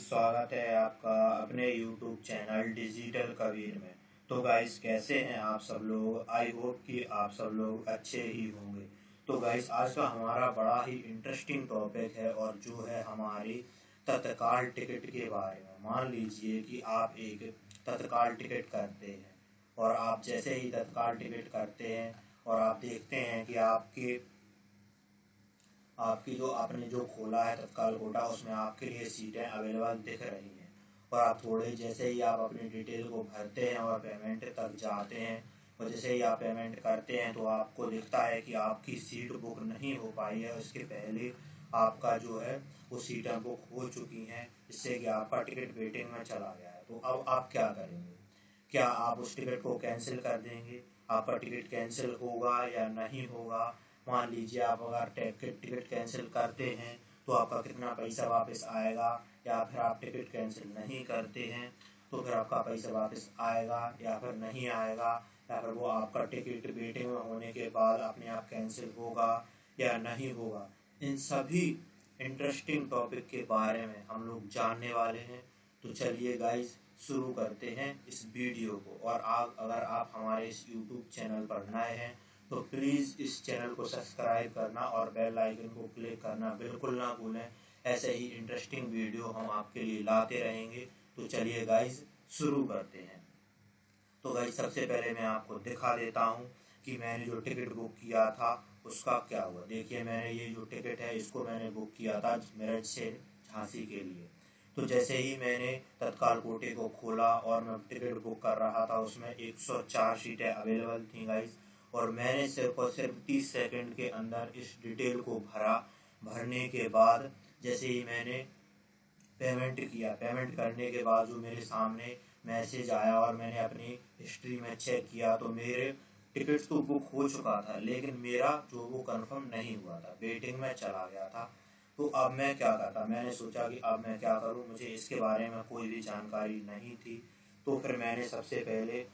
स्वागत है आपका अपने YouTube चैनल डिजिटल कबीर में। तो गाइस कैसे हैं आप सब लोग। आई होप कि आप सब लोग अच्छे ही होंगे। तो गाइस आज का हमारा बड़ा ही इंटरेस्टिंग टॉपिक है और जो है हमारी तत्काल टिकट के बारे में। मान लीजिए कि आप एक तत्काल टिकट करते हैं और आप जैसे ही तत्काल टिकट करते हैं और आप देखते हैं कि आपकी जो आपने जो खोला है तत्काल कोटा उसमें आपके लिए सीटें अवेलेबल दिख रही हैं और आप थोड़े जैसे ही आप अपनी डिटेल को भरते हैं और पेमेंट तक जाते हैं और जैसे ही आप पेमेंट करते हैं तो आपको दिखता है कि आपकी सीट बुक नहीं हो पाई है। इसके पहले आपका जो है वो सीटें बुक हो चुकी हैं, जिससे कि आपका टिकट वेटिंग में चला गया है। तो अब आप क्या करेंगे? क्या आप उस टिकट को कैंसिल कर देंगे? आपका टिकट कैंसिल होगा या नहीं होगा? मान लीजिए आप अगर टिकट कैंसिल करते हैं तो आपका कितना पैसा वापस आएगा, या फिर आप टिकट कैंसिल नहीं करते हैं तो फिर आपका पैसा वापस आएगा या फिर नहीं आएगा, या फिर वो आपका टिकट वेटिंग में होने के बाद अपने आप कैंसिल होगा या नहीं होगा। इन सभी इंटरेस्टिंग टॉपिक के बारे में हम लोग जानने वाले हैं। तो चलिए गाइस शुरू करते हैं इस वीडियो को। और अगर आप हमारे इस यूट्यूब चैनल पर नए हैं तो प्लीज़ इस चैनल को सब्सक्राइब करना और बेल आइकन को क्लिक करना बिल्कुल ना भूलें। ऐसे ही इंटरेस्टिंग वीडियो हम आपके लिए लाते रहेंगे। तो चलिए गाइस शुरू करते हैं। तो गाइस सबसे पहले मैं आपको दिखा देता हूँ कि मैंने जो टिकट बुक किया था उसका क्या हुआ। देखिए मैंने ये जो टिकट है इसको मैंने बुक किया था मेरठ से झांसी के लिए। तो जैसे ही मैंने तत्काल कोटे को खोला और मैं टिकट बुक कर रहा था उसमें 104 सीटें अवेलेबल थी गाइस, और मैंने सिर्फ और सिर्फ 30 सेकंड के अंदर इस डिटेल को भरने के बाद जैसे ही मैंने पेमेंट किया, पेमेंट करने के बाद जो मेरे सामने मैसेज आया और मैंने अपनी हिस्ट्री में चेक किया तो मेरे टिकट्स तो बुक हो चुका था, लेकिन मेरा जो वो कंफर्म नहीं हुआ था, वेटिंग में चला गया था। तो अब मैं क्या करता? मैंने सोचा कि अब मैं क्या करूं, मुझे इसके बारे में कोई भी जानकारी नहीं थी। तो फिर मैंने सबसे पहले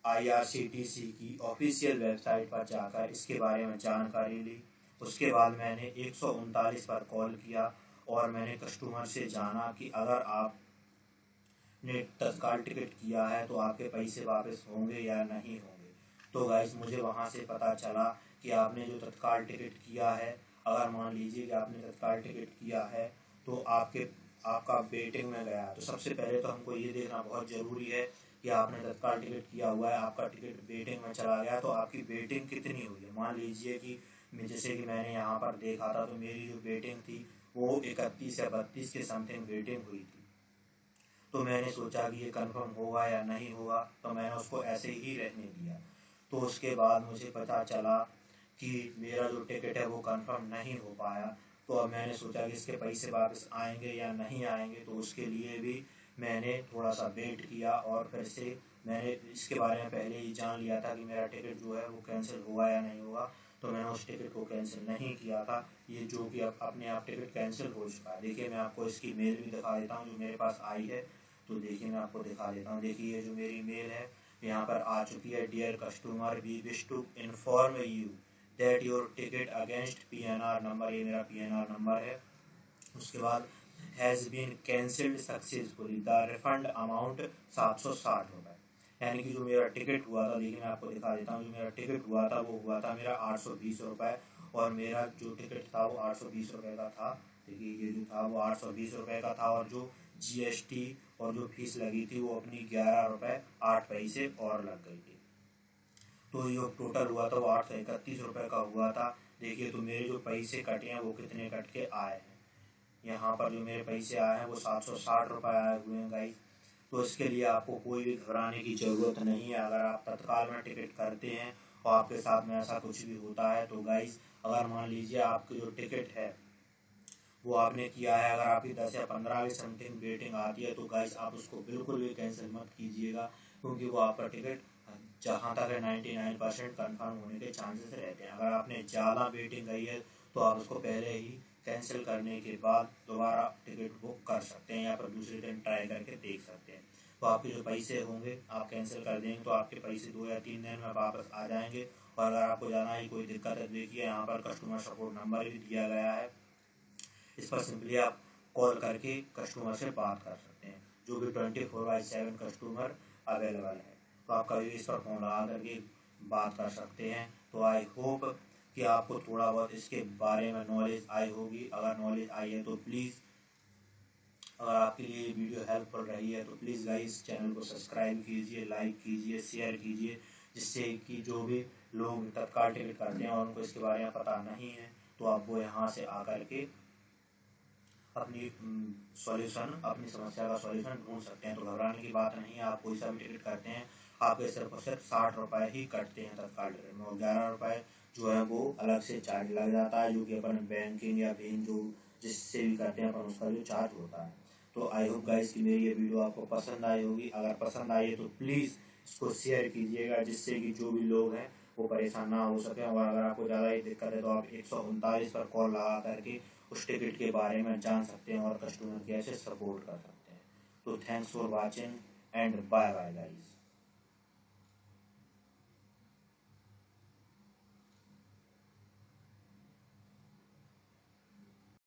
IRCTC की ऑफिशियल वेबसाइट पर जाकर इसके बारे में जानकारी ली। उसके बाद मैंने 139 पर कॉल किया और मैंने कस्टमर से जाना कि अगर आपने तत्काल टिकट किया है तो आपके पैसे वापस होंगे या नहीं होंगे। तो गाइस मुझे वहां से पता चला कि आपने जो तत्काल टिकट किया है, अगर मान लीजिए कि आपने तत्काल टिकट किया है तो आपका वेटिंग में गया। तो सबसे पहले तो हमको ये देखना बहुत ज़रूरी है कि आपने तत्काल टिकट किया हुआ है, आपका टिकट वेटिंग में चला गया तो आपकी वेटिंग कितनी हुई है। मान लीजिए कि जैसे कि मैंने यहाँ पर देखा था तो मेरी जो वेटिंग थी वो 31 या 32 के समथिंग वेटिंग हुई थी। तो मैंने सोचा कि ये कंफर्म होगा या नहीं होगा, तो मैंने उसको ऐसे ही रहने दिया। तो उसके बाद मुझे पता चला कि मेरा जो टिकट है वो कंफर्म नहीं हो पाया। तो अब मैंने सोचा कि इसके पैसे वापस आएंगे या नहीं आएंगे। तो उसके लिए भी मैंने थोड़ा सा वेट किया और फिर से मैंने इसके बारे में पहले ही जान लिया था कि मेरा टिकट जो है वो कैंसिल होगा या नहीं होगा। तो मैंने उस टिकट को कैंसिल नहीं किया था, ये जो कि अब अपने आप टिकट कैंसिल हो चुका है। देखिए मैं आपको इसकी मेल भी दिखा देता हूँ जो मेरे पास आई है। तो देखिए मैं आपको दिखा देता हूँ। देखिए ये जो मेरी मेल है यहाँ पर आ चुकी है। Dear customer, we wish to inform you that your ticket against PNR number, ये मेरा PNR नंबर है। उसके बाद has been cancelled successfully, the refund amount 760 रुपये। यानी कि जो मेरा टिकट हुआ था, देखिए मैं आपको दिखा देता हूँ, जो मेरा टिकट हुआ था वो हुआ था मेरा 820 रुपये, और मेरा जो टिकट था वो 820 रुपये का था। देखिए ये जो था वो 820 रुपये का था, और जो GST और जो फीस लगी थी वो अपनी 11 रुपये 8 पैसे और लग गई थी। तो जो टोटल हुआ था वो 831 रुपये का हुआ था। देखिए तो मेरे जो पैसे कटे हैं वो कितने कट के आए हैं। यहाँ पर जो मेरे पैसे आए हैं वो 760 रुपये आए हुए हैं गाइस। तो इसके लिए आपको कोई भी घबराने की ज़रूरत नहीं है। अगर आप तत्काल में टिकट करते हैं और आपके साथ में ऐसा कुछ भी होता है तो गाइस, अगर मान लीजिए आपकी जो टिकट है वो आपने किया है, अगर आपकी 10 या 15 की समथिंग वेटिंग आती है तो गाइस आप उसको बिल्कुल भी कैंसिल मत कीजिएगा, क्योंकि वो आपका टिकट जहाँ तक है 99% कन्फर्म होने के चांसेस रहते हैं। अगर आपने ज़्यादा वेटिंग गई है तो आप उसको पहले ही कैंसिल करने के बाद दोबारा टिकट बुक कर सकते हैं या फिर दूसरे दिन ट्राई करके देख सकते हैं। तो आपके जो पैसे होंगे आप कैंसिल कर देंगे तो आपके पैसे 2 या 3 दिन में वापस आ जाएंगे। और अगर आपको जाना ही कोई दिक्कत है, देखिए यहाँ पर कस्टमर सपोर्ट नंबर भी दिया गया है, इस पर सिंपली आप कॉल करके कस्टमर से बात कर सकते हैं, जो भी 24/7 कस्टमर अवेलेबल है। तो आप कभी भी इस पर फ़ोन लगा करके बात कर सकते हैं। तो आई होप कि आपको थोड़ा बहुत इसके बारे में नॉलेज आई होगी। अगर नॉलेज आई है तो प्लीज़, अगर आपके लिए ये वीडियो हेल्पफुल रही है तो प्लीज़ गाइस चैनल को सब्सक्राइब कीजिए, लाइक कीजिए, शेयर कीजिए, जिससे कि जो भी लोग तत्काल टिकट करते हैं और उनको इसके बारे में पता नहीं है तो आप वो यहाँ से आकर के अपनी सॉल्यूशन, अपनी समस्या का सॉल्यूशन ढूंढ सकते हैं। तो घबराने की बात नहीं है। आप कोई सा भी टिकट करते हैं आपके सिर्फ और सिर्फ 60 रुपये ही कटते हैं तत्काल टिकट में, और 11 रुपये जो है वो अलग से चार्ज लग जाता है, जो कि अपन बैंकिंग या भीम जो जिससे भी करते हैं अपन उसका जो चार्ज होता है। तो आई होप गाइस कि मेरी ये वीडियो आपको पसंद आई होगी। अगर पसंद आई है तो प्लीज़ इसको शेयर कीजिएगा, जिससे कि जो भी लोग हैं वो परेशान ना हो सकें। और अगर आपको ज़्यादा ही दिक्कत है तो आप 139 पर कॉल लगा करके उस टिकट के बारे में जान सकते हैं और कस्टमर केयर से सपोर्ट कर सकते हैं। तो thanks for watching and bye bye guys.